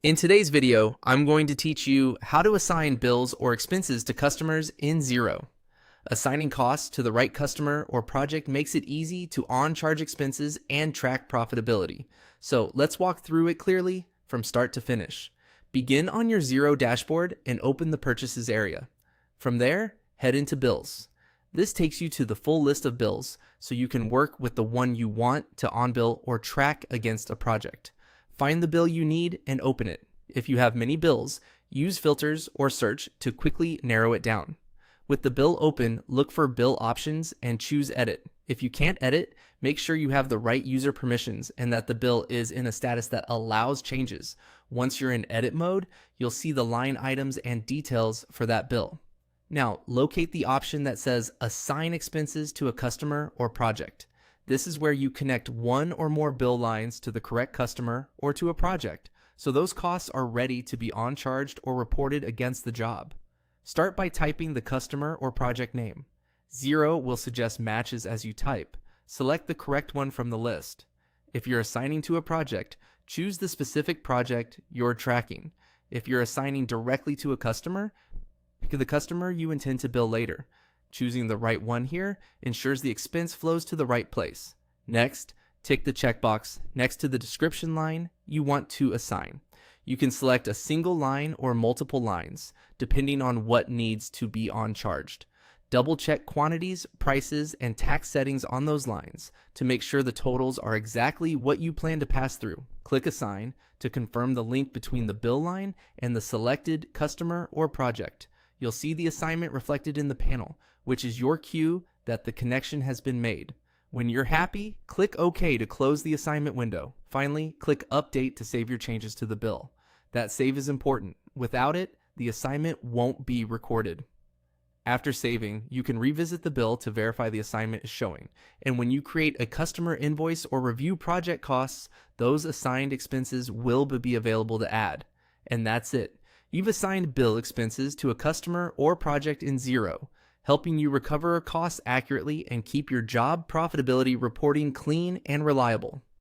In today's video, I'm going to teach you how to assign bills or expenses to customers in Xero. Assigning costs to the right customer or project makes it easy to on-charge expenses and track profitability. So let's walk through it clearly from start to finish. Begin on your Xero dashboard and open the Purchases area. From there, head into Bills. This takes you to the full list of bills, so you can work with the one you want to on-bill or track against a project. Find the bill you need and open it. If you have many bills, use filters or search to quickly narrow it down. With the bill open, look for bill options and choose edit. If you can't edit, make sure you have the right user permissions and that the bill is in a status that allows changes. Once you're in edit mode, you'll see the line items and details for that bill. Now, locate the option that says Assign Expenses to a Customer or Project. This is where you connect one or more bill lines to the correct customer or to a project, so those costs are ready to be on-charged or reported against the job. Start by typing the customer or project name. Xero will suggest matches as you type. Select the correct one from the list. If you're assigning to a project, choose the specific project you're tracking. If you're assigning directly to a customer, pick the customer you intend to bill later. Choosing the right one here ensures the expense flows to the right place. Next, tick the checkbox next to the description line you want to assign. You can select a single line or multiple lines, depending on what needs to be on-charged. Double-check quantities, prices, and tax settings on those lines to make sure the totals are exactly what you plan to pass through. Click Assign to confirm the link between the bill line and the selected customer or project. You'll see the assignment reflected in the panel, which is your cue that the connection has been made. When you're happy, click OK to close the assignment window. Finally, click Update to save your changes to the bill. That save is important. Without it, the assignment won't be recorded. After saving, you can revisit the bill to verify the assignment is showing. And when you create a customer invoice or review project costs, those assigned expenses will be available to add. And that's it. You've assigned bill expenses to a customer or project in Xero, helping you recover costs accurately and keep your job profitability reporting clean and reliable.